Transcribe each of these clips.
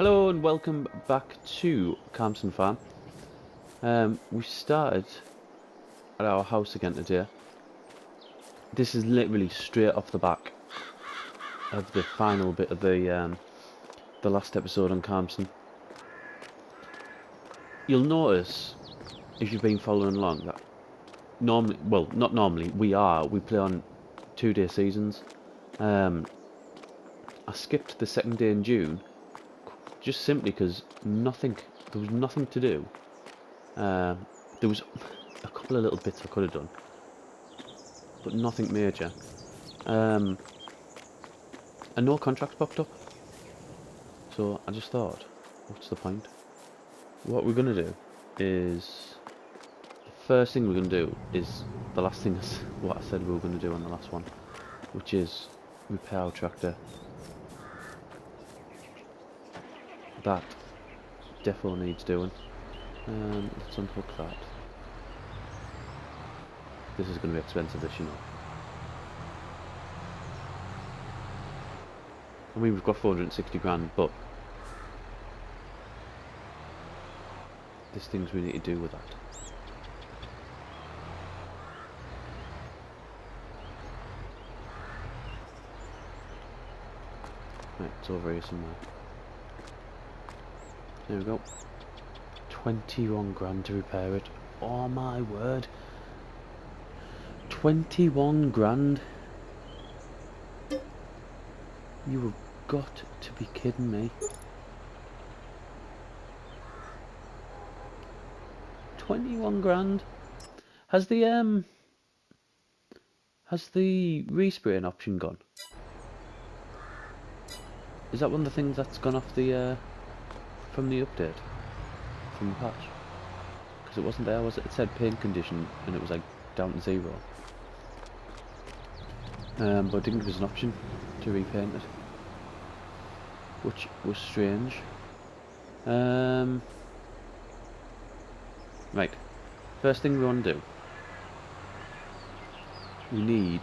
Hello and welcome back to Calmsden Farm. We started at our house again today. This is literally straight off the back of the final bit of the last episode on Calmsden. You'll notice, if you've been following along, that normally, well, not normally, we play on 2-day seasons. I skipped the second day in June, just simply because there was nothing to do. There was a couple of little bits I could have done, but nothing major. And no contracts popped up. So I just thought, what's the point? What we're going to do is, the first thing we're going to do is the last thing is what I said we were going to do on the last one, which is repair our tractor. That defo needs doing. Let's unhook that. This is going to be expensive, this, you know. I mean, we've got 460 grand, but there's things we need to do with that. Right, it's over here somewhere. There we go. 21 grand to repair it. Oh my word. 21 grand? You have got to be kidding me. 21 grand? Has the respraying option gone? Is that one of the things that's gone off the from the update? From the patch? Because it wasn't there, was it? It said paint condition and it was like down to 0. But it didn't give us an option to repaint it, which was strange. Right, first thing we want to do, we need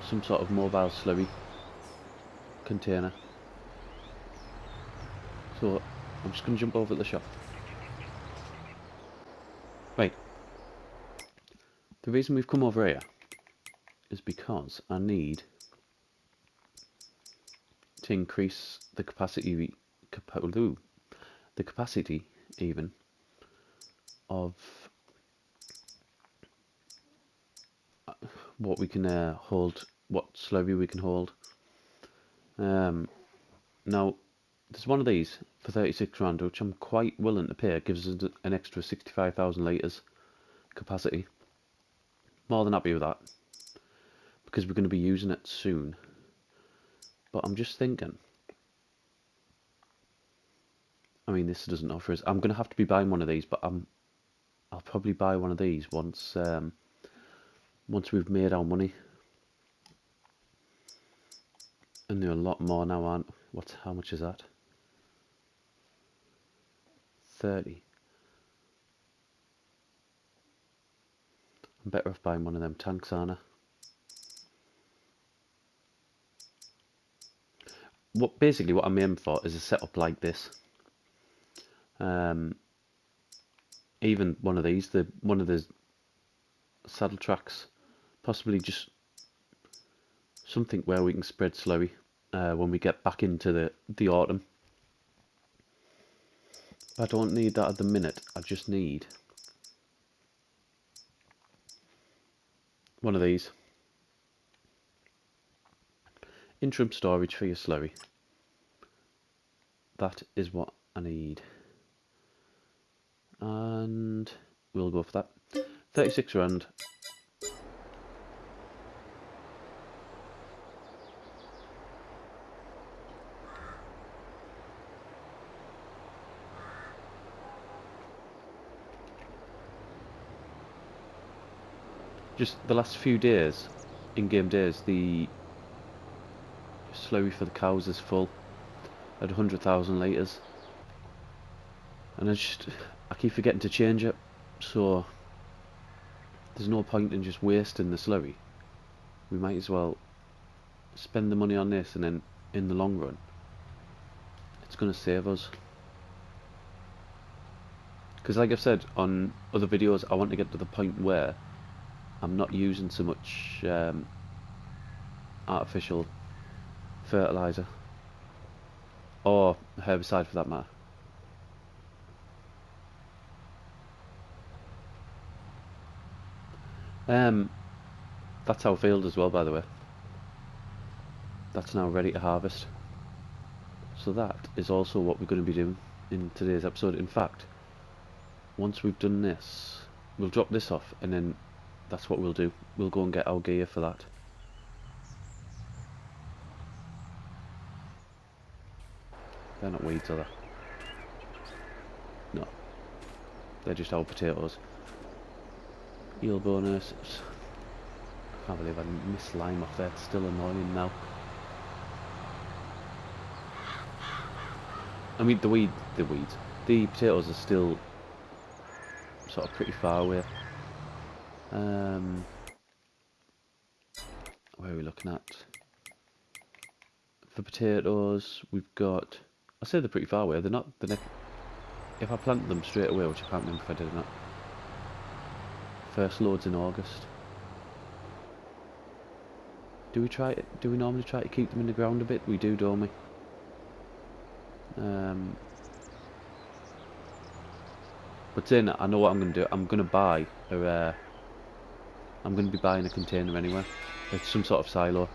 some sort of mobile slurry container. So I'm just going to jump over to the shop. Right, the reason we've come over here is because I need to increase the capacity even of what we can hold, what slurry we can hold. Now there's one of these for 36 rand, which I'm quite willing to pay. It gives us an extra 65,000 litres capacity. More than happy with that, because we're going to be using it soon. But I'm just thinking, I mean, this doesn't offer us. I'm going to have to be buying one of these, but I'll probably buy one of these once once we've made our money. And they're a lot more now, aren't? How much is that? 30. I'm better off buying one of them tanks, aren't I? Basically what I'm aiming for is a setup like this. Even one of these, one of the saddle tracks, possibly just something where we can spread slurry when we get back into the autumn. I don't need that at the minute. I just need one of these. Interim storage for your slurry. That is what I need. And we'll go for that. 36 rand. Just the last few days, in-game days, the slurry for the cows is full at 100,000 litres. And I keep forgetting to change it, so there's no point in just wasting the slurry. We might as well spend the money on this, and then in the long run, it's going to save us. Because like I've said on other videos, I want to get to the point where I'm not using so much artificial fertilizer or herbicide for that matter. That's our field as well, by the way. That's now ready to harvest. So that is also what we're going to be doing in today's episode. In fact, once we've done this, we'll drop this off, and then that's what we'll do. We'll go and get our gear for that. They're not weeds, are they? No. They're just our potatoes. Yield bonus. I can't believe I missed lime off there. It's still annoying now. I mean, the potatoes are still sort of pretty far away. Where are we looking at? For potatoes, we've got... I say they're pretty far away. They're not... if I planted them straight away, which I can't remember if I did or not. First load's in August. Do we normally try to keep them in the ground a bit? We do, don't we? But then I know what I'm going to do. I'm going to buy a... I'm going to be buying a container anyway. It's some sort of silo.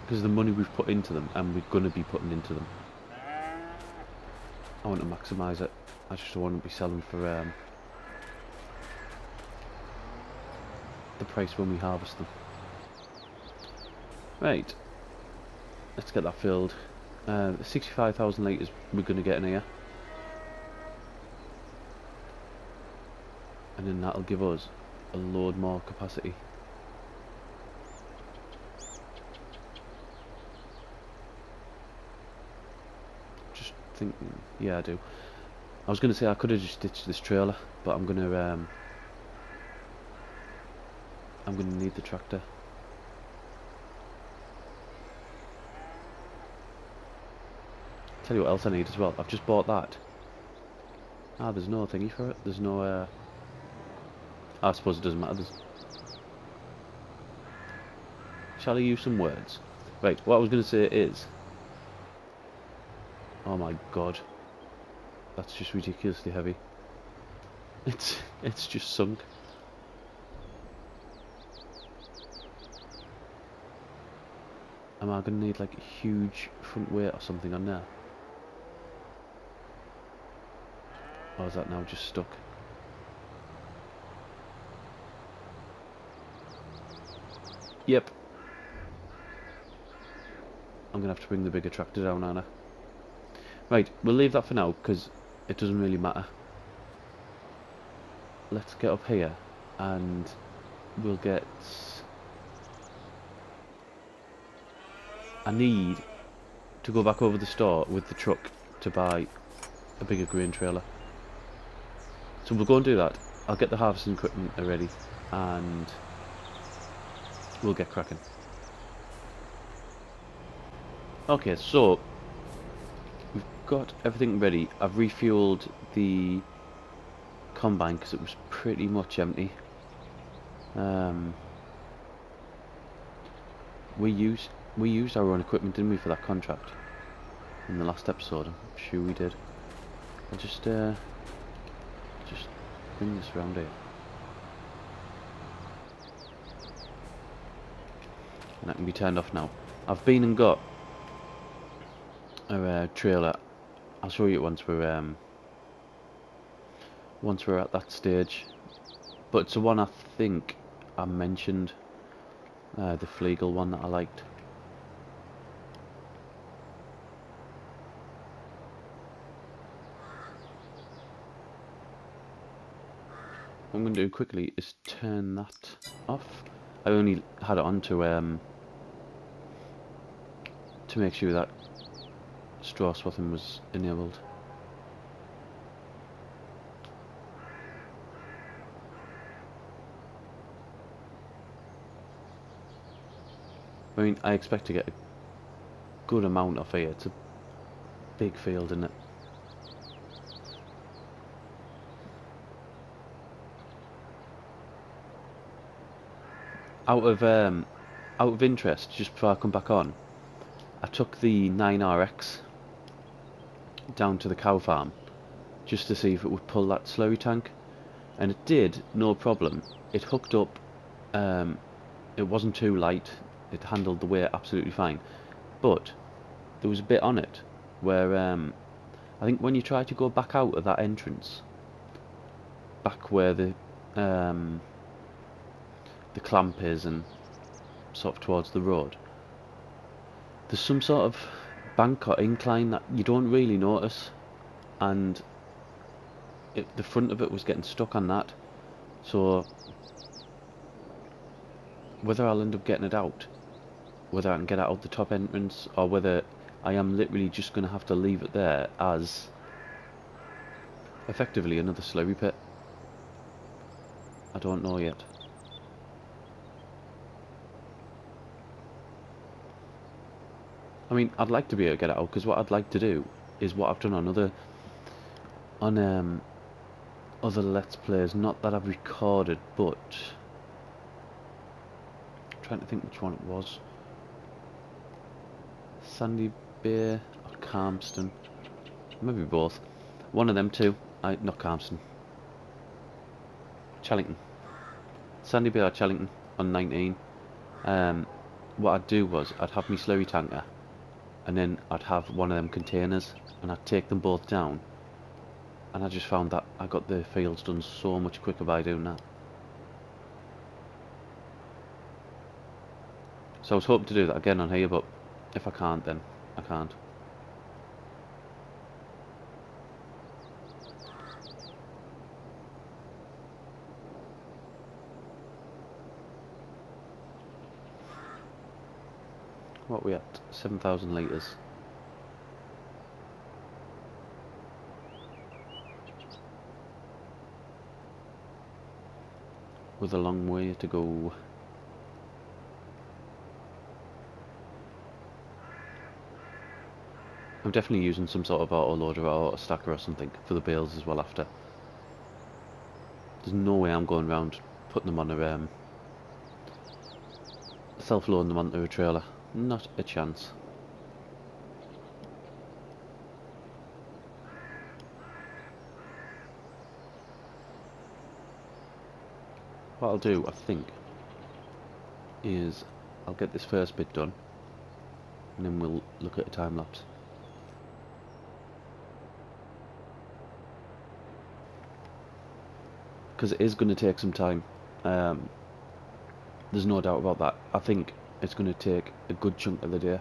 Because of the money we've put into them, and we're going to be putting into them. I want to maximise it. I just don't want to be selling for the price when we harvest them. Right. Let's get that filled. 65,000 litres we're going to get in here. And then that'll give us a load more capacity. Just thinking, yeah I do. I was going to say I could have just ditched this trailer, but I'm going to need the tractor. Tell you what else I need as well. I've just bought that. Ah, there's no thingy for it. There's no I suppose it doesn't matter. Shall I use some words? Right, what I was going to say is... Oh my god. That's just ridiculously heavy. It's just sunk. Am I going to need like a huge front weight or something on there? Or is that now just stuck? Yep. I'm going to have to bring the bigger tractor down, aren't I? Right, we'll leave that for now, because it doesn't really matter. Let's get up here, and we'll get... I need to go back over the store with the truck to buy a bigger grain trailer. So we'll go and do that. I'll get the harvesting equipment ready, and we'll get cracking. Okay, so we've got everything ready. I've refueled the combine because it was pretty much empty. We used our own equipment, didn't we, for that contract in the last episode? I'm sure we did. I'll just bring this round here, and that can be turned off now. I've been and got a trailer. I'll show you once we're at that stage. But it's the one I think I mentioned, the Flegel one that I liked. What I'm going to do quickly is turn that off. I only had it on to make sure that straw swathing was enabled. I mean, I expect to get a good amount off here. It's a big field, isn't it? Out of interest, just before I come back on, I took the 9RX down to the cow farm just to see if it would pull that slurry tank, and it did, no problem. It hooked up, it wasn't too light, it handled the weight absolutely fine, but there was a bit on it where I think when you try to go back out of that entrance, back where the clamp is and sort of towards the road, there's some sort of bank or incline that you don't really notice, and the front of it was getting stuck on that. So whether I'll end up getting it out, whether I can get it out the top entrance, or whether I am literally just going to have to leave it there as effectively another slurry pit, I don't know yet. I mean, I'd like to be able to get it out, because what I'd like to do is what I've done on other Let's Plays, not that I've recorded, but I'm trying to think which one it was. Sandy Bay or Calmsden, maybe both. One of them two. Not Calmsden. Chellington. Sandy Bay or Chellington on 19. What I'd do was I'd have my slurry tanker, and then I'd have one of them containers, and I'd take them both down. And I just found that I got the fields done so much quicker by doing that. So I was hoping to do that again on here, but if I can't, then I can't. What are we at? 7,000 litres. With a long way to go. I'm definitely using some sort of auto loader or auto stacker or something for the bales as well after. There's no way I'm going around putting them on a self-loading them onto a trailer. Not a chance. What I'll do, I think, is I'll get this first bit done, and then we'll look at a time lapse. Because it is going to take some time. There's no doubt about that. I think it's going to take a good chunk of the day.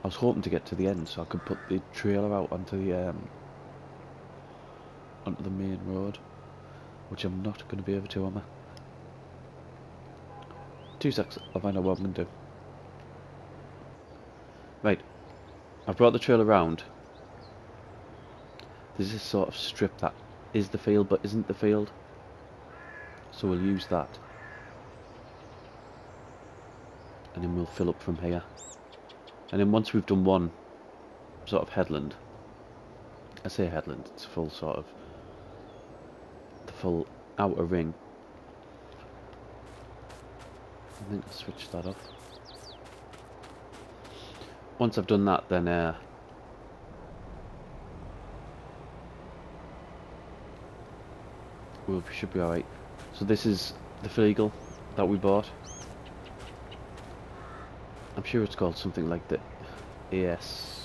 I was hoping to get to the end so I could put the trailer out onto the main road, which I'm not going to be able to, am I? 2 secs, I'll find out what I'm going to do. Right, I've brought the trailer round. There's this sort of strip that is the field but isn't the field, so we'll use that, and then we'll fill up from here. And then once we've done one sort of headland, I say headland, it's full sort of the full outer ring. I think I'll switch that off. Once I've done that, then we should be alright. So this is the Fleagle that we bought. I'm sure it's called something like the AS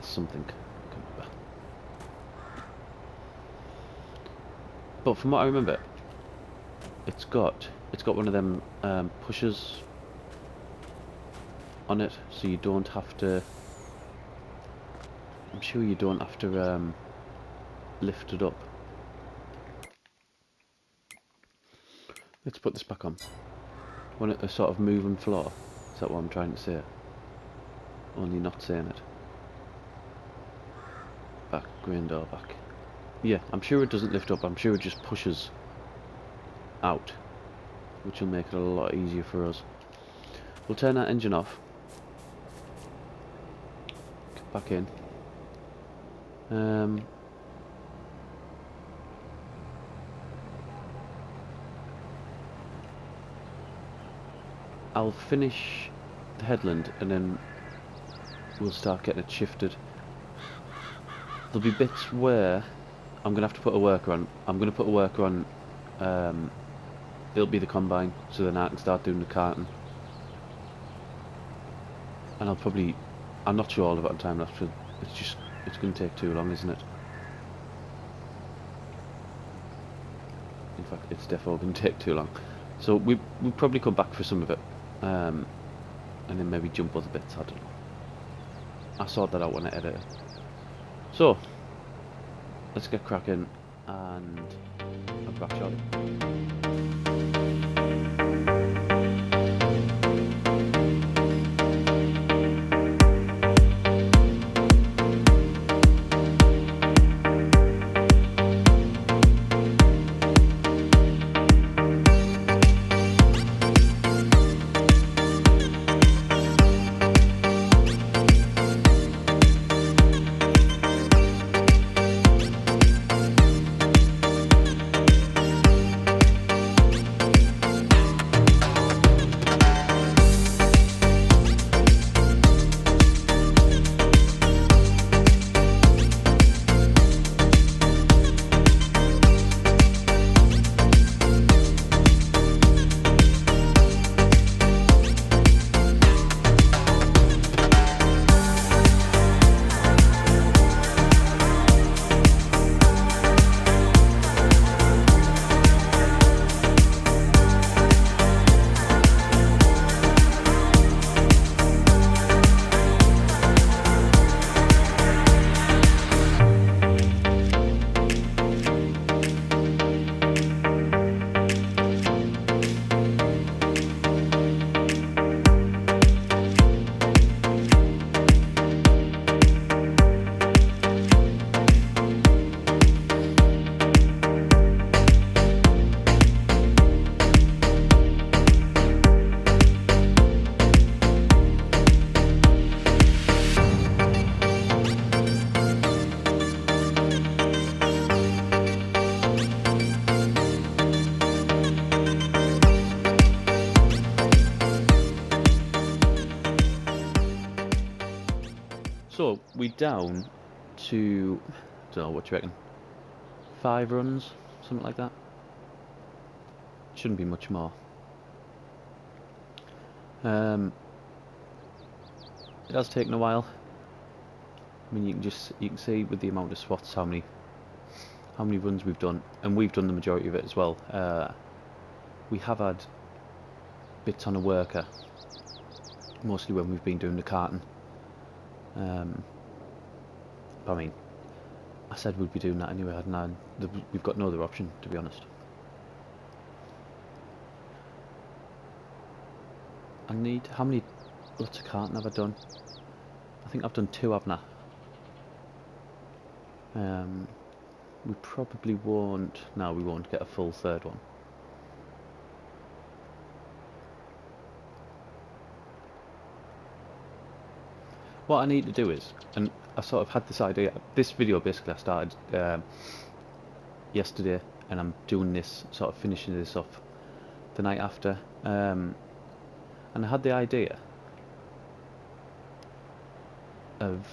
something. I can't remember. But from what I remember, it's got one of them pushers on it, so you don't have to. I'm sure you don't have to lift it up. Let's put this back on. Want it a sort of moving floor? Is that what I'm trying to say? only not saying it. Back, grain door back. Yeah, I'm sure it doesn't lift up, I'm sure it just pushes out, which will make it a lot easier for us. We'll turn that engine off. Get back in. I'll finish the headland and then we'll start getting it shifted. There'll be bits where I'm going to have to put a worker on. I'm going to put a worker on. It'll be the combine, so then I can start doing the carting. And I'm not sure all of it on time lapse. It's going to take too long, isn't it? In fact, it's definitely going to take too long. So we'll probably come back for some of it, and then maybe jump other bits. I don't know. I'll sort that out when I edit it. So let's get cracking, and I'll be back shortly. So we're down to, I don't know, what do you reckon? 5 runs, something like that. Shouldn't be much more. It has taken a while. I mean, you can see with the amount of spots how many runs we've done, and we've done the majority of it as well. We have had bits on a worker, mostly when we've been doing the carting. But I mean, I said we'd be doing that anyway, hadn't I? We've got no other option, to be honest. How many lots of carting have I done? I think I've done 2, haven't I? We probably won't, no, we won't get a full 3rd one. What I need to do is, and I sort of had this idea, this video basically I started yesterday, and I'm doing this, sort of finishing this off the night after, and I had the idea of,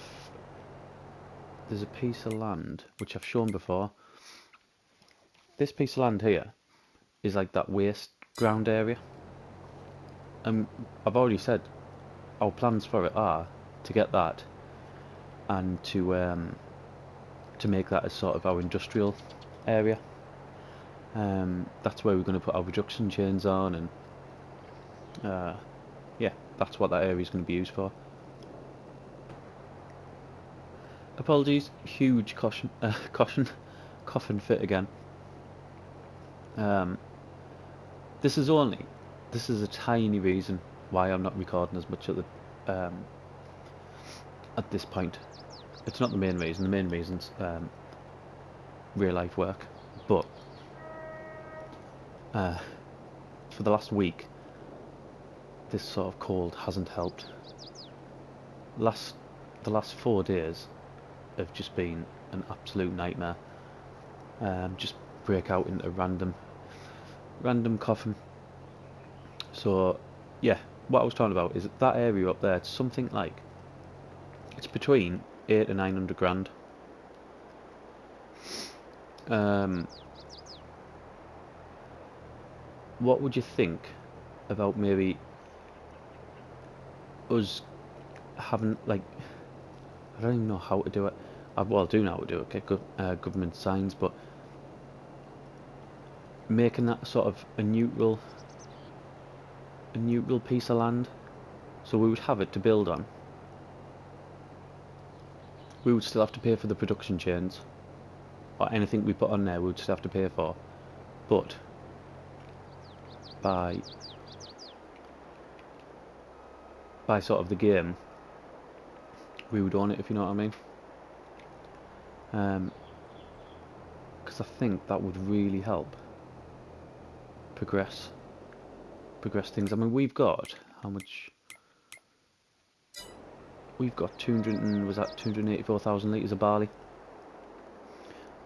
there's a piece of land, which I've shown before. This piece of land here is like that waste ground area, and I've already said our plans for it are to get that and to make that as sort of our industrial area. That's where we're going to put our reduction chains on, and yeah, that's what that area is going to be used for. Apologies, huge coffin fit again. This is a tiny reason why I'm not recording as much at the at this point. It's not the main reason. The main reason's real life work, but for the last week, this sort of cold hasn't helped. The last 4 days have just been an absolute nightmare. Just break out into random coughing. So yeah, what I was talking about is that area up there. It's something like, it's between 800 to 900 grand. What would you think about maybe us having, like, I don't even know how to do it. Well, I do know how to do it, get government signs, but making that sort of a neutral piece of land, so we would have it to build on. We would still have to pay for the production chains, or anything we put on there we would still have to pay for, but by sort of the game, we would own it, if you know what I mean. Because I think that would really help progress things. I mean, we've got how much? We've got 284,000 litres of barley.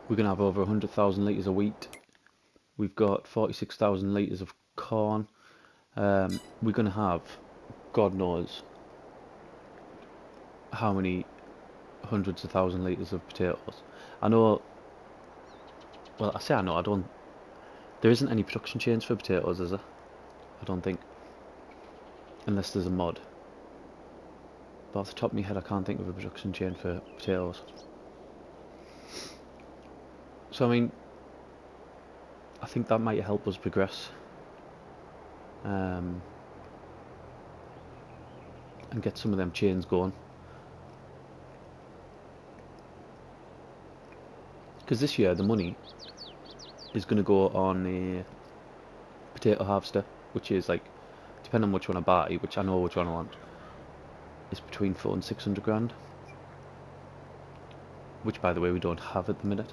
We're gonna have over 100,000 litres of wheat. We've got 46,000 litres of corn. We're gonna have, God knows, how many hundreds of thousand litres of potatoes. I know. Well, I say I know. I don't. There isn't any production chains for potatoes, is there? I don't think, unless there's a mod. But off the top of my head, I can't think of a production chain for potatoes. So I mean, I think that might help us progress, and get some of them chains going. Because this year the money is going to go on a potato harvester, which is, like, depending on which one I buy, which I know which one I want, is between 400 and 600 grand. Which, by the way, we don't have at the minute.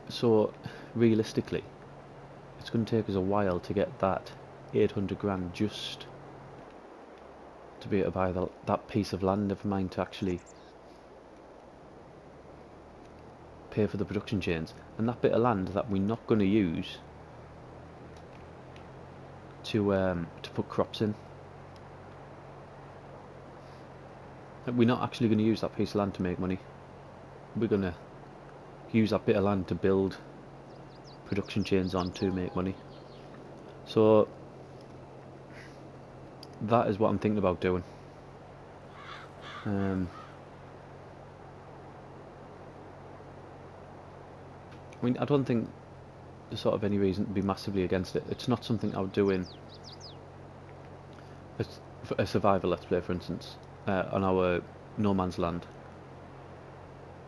So realistically, it's going to take us a while to get that 800 grand just to be able to buy that piece of land, never mind to actually pay for the production chains. And that bit of land that we're not going to use to put crops in. We're not actually going to use that piece of land to make money. We're going to use that bit of land to build production chains on to make money. So that is what I'm thinking about doing. I mean, I don't think there's sort of any reason to be massively against it. It's not something I would do in a survival let's play, for instance, on our no man's land.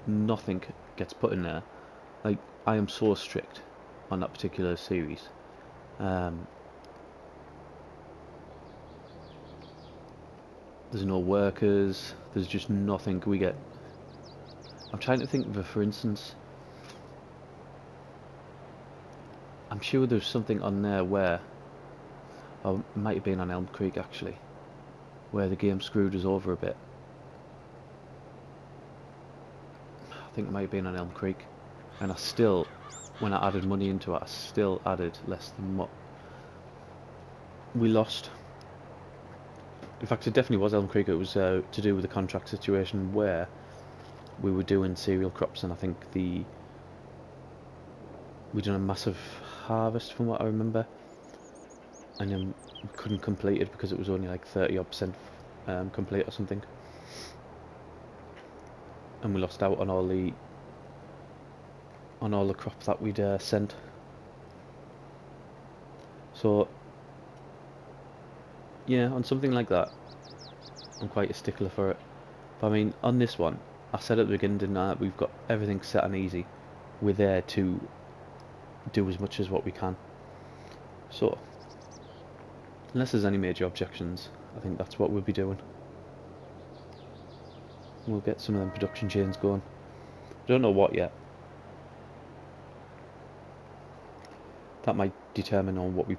Nothing gets put in there. Like, I am so strict on that particular series. There's no workers, there's just nothing we get. I'm trying to think of a, for instance, I'm sure there's something on there where, oh, it might have been on Elm Creek actually, where the game screwed us over a bit. I think it might have been on Elm Creek, and I still, when I added money into it, I still added less than what we lost. In fact, it definitely was Elm Creek. It was to do with the contract situation where we were doing cereal crops, and I think we done a massive harvest from what I remember, and then we couldn't complete it because it was only like 30% complete or something, and we lost out on all the crops that we'd sent. So yeah, on something like that, I'm quite a stickler for it. But I mean, on this one, I said at the beginning, didn't I, we've got everything set and easy. We're there to do as much as what we can. So Unless there's any major objections, I think that's what we'll be doing. We'll get some of them production chains going. Don't know what yet. That might determine on what we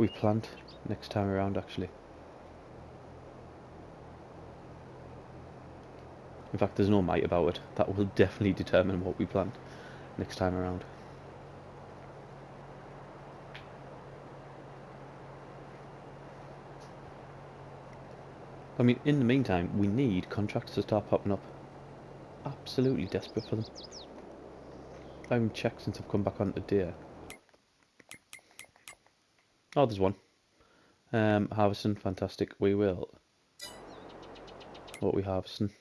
planned next time around, actually. In fact, there's no might about it. That will definitely determine what we plant next time around. I mean, in the meantime, we need contracts to start popping up. Absolutely desperate for them. I haven't checked since I've come back onto Deer. Oh, there's one. Harvesting, fantastic. We will. What we harvesting?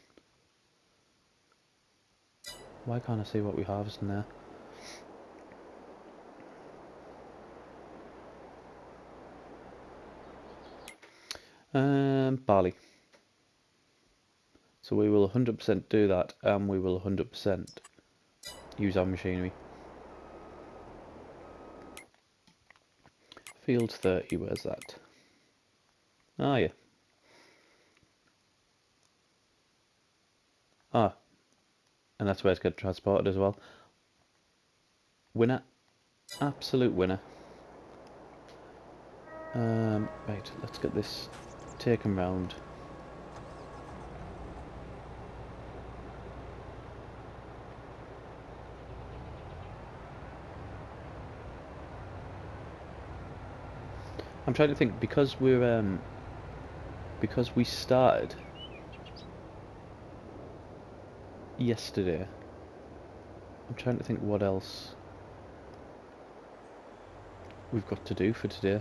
Why can't I see what we harvesting there? Barley. So we will 100% do that, and we will 100% use our machinery. Field 30, where's that? Ah, yeah. Ah, and that's where it's getting transported as well. Winner. Absolute winner. Right, let's get this taken round. I'm trying to think, because we started yesterday. I'm trying to think what else we've got to do for today.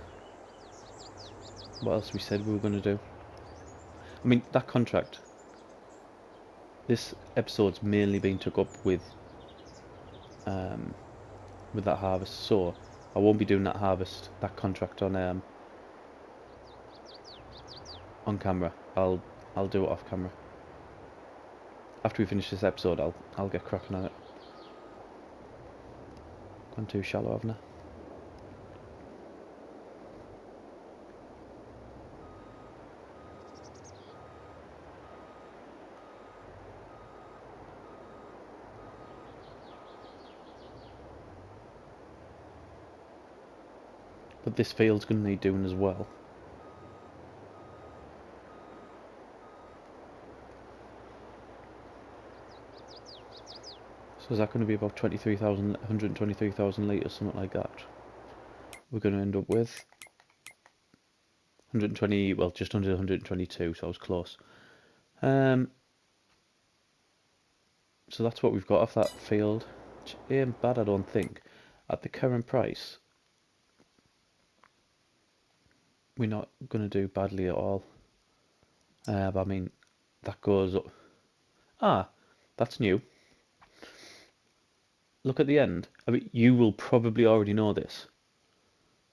What else we said we were going to do. I mean, that contract. This episode's mainly been took up with that harvest, so I won't be doing that contract on camera. I'll do it off camera. After we finish this episode, I'll get cracking on it. Gone too shallow, haven't I? But this field's going to need doing as well. So is that going to be about 123,000 litres, something like that? We're going to end up with 120, well, just under 122, so I was close. So that's what we've got off that field, which ain't bad, I don't think. At the current price, we're not going to do badly at all. But I mean, that goes up. Ah, that's new. Look at the end. I mean, you will probably already know this,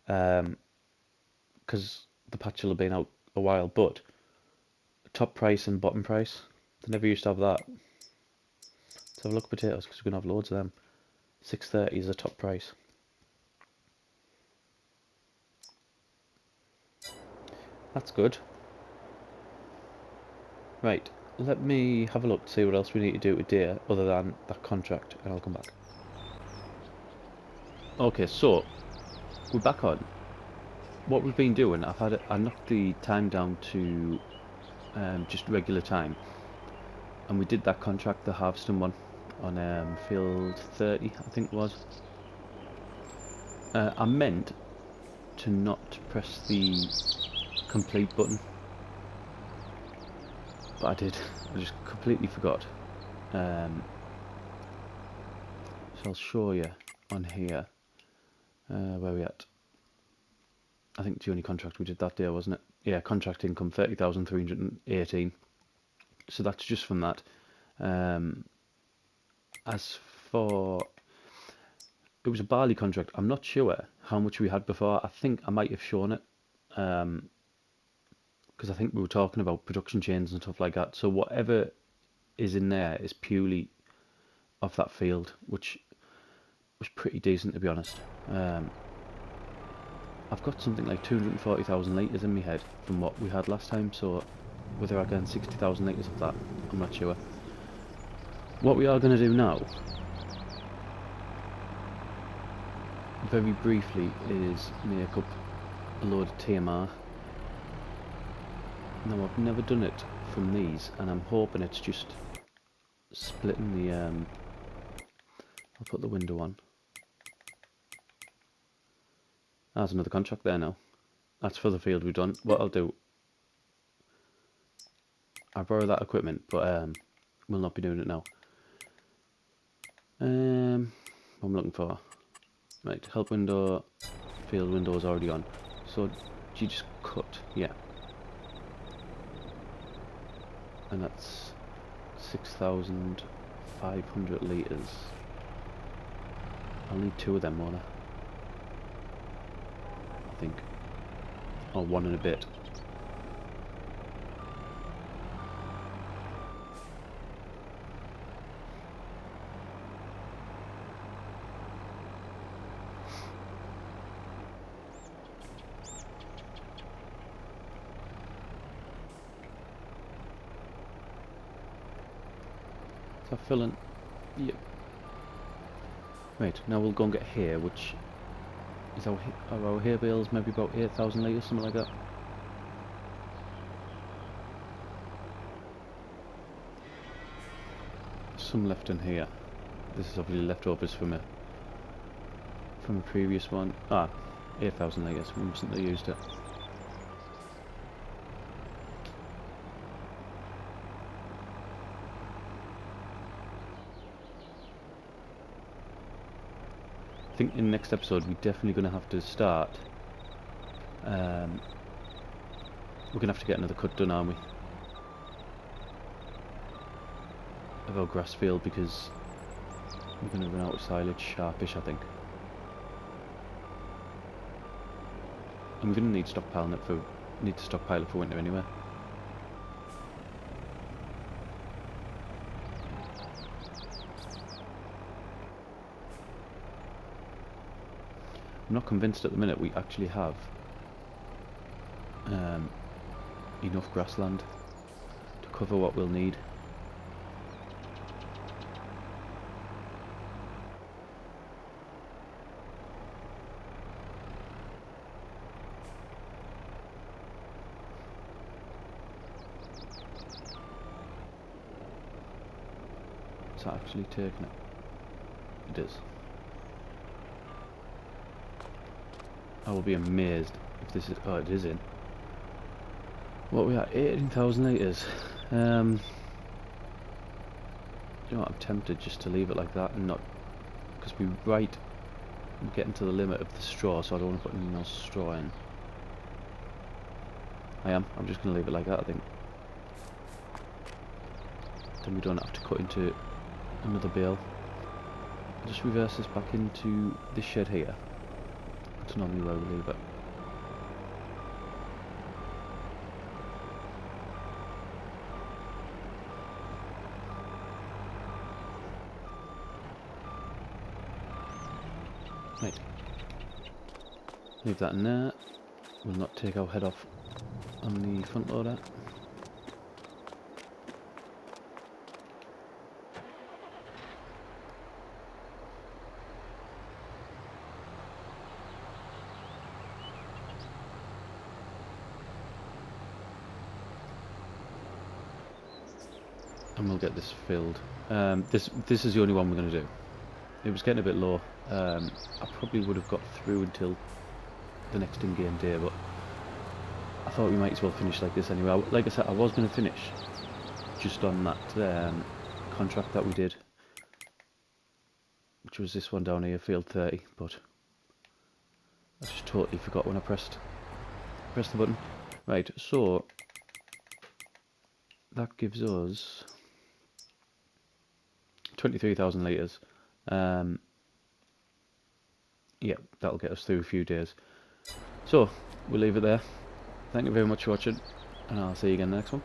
because the patch will have been out a while, but top price and bottom price, they never used to have that. Let's have a look at potatoes, because we're going to have loads of them. 630 is the top price. That's good. Right, let me have a look to see what else we need to do today other than that contract, and I'll come back. Okay, so we're back on. What we've been doing, I knocked the time down to just regular time, and we did that contract, the harvesting one, on field 30, I think it was. I meant to not press the complete button, but I did. I just completely forgot. So I'll show you on here. Where are we at? I think the only contract we did that day, wasn't it? Yeah, contract income 30,318. So that's just from that. As for, it was a barley contract. I'm not sure how much we had before. I think I might have shown it, because I think we were talking about production chains and stuff like that. So whatever is in there is purely off that field, which was pretty decent, to be honest. I've got something like 240,000 litres in my head from what we had last time, so whether I get 60,000 litres of that, I'm not sure. What we are going to do now, very briefly, is make up a load of TMR. Now I've never done it from these, and I'm hoping it's just splitting the, I'll put the window on. There's another contract there now. That's for the field we've done. What I'll do, I'll borrow that equipment, but we'll not be doing it now. What I'm looking for. Right, help window, field window is already on. So, do you just cut? Yeah. And that's 6,500 litres. I'll need 2 of them, won't I? I think. Or 1 and a bit. Is that filling? Yep. Right, now we'll go and get hay, which is our hay bales maybe about 8,000 litres, something like that. Some left in here. This is obviously leftovers from a previous one. 8,000 litres. We mustn't have used it. I think in the next episode we're definitely going to have to start. We're going to have to get another cut done, aren't we? Of our grass field, because we're going to run out of silage sharpish, I think. And we're going to need to stockpile it for winter anyway. I'm not convinced at the minute we actually have enough grassland to cover what we'll need. Is that actually taking it? It is. I will be amazed if this is... Oh, it is in. What we are, 18,000 litres. You know what, I'm tempted just to leave it like that and not... Because we're getting to the limit of the straw, so I don't want to put any more straw in. I'm just going to leave it like that, I think. Then we don't have to cut into another bale. I'll just reverse this back into this shed here. That's normally where we leave it. Right. Leave that in there. We'll not take our head off on the front loader. And we'll get this filled. This is the only one we're going to do. It was getting a bit low. I probably would have got through until the next in-game day, but I thought we might as well finish like this anyway. Like I said, I was going to finish just on that contract that we did, which was this one down here, field 30, but I just totally forgot when I pressed the button. Right, so that gives us 23,000 litres. Yeah, that'll get us through a few days. So, we'll leave it there. Thank you very much for watching, and I'll see you again next one.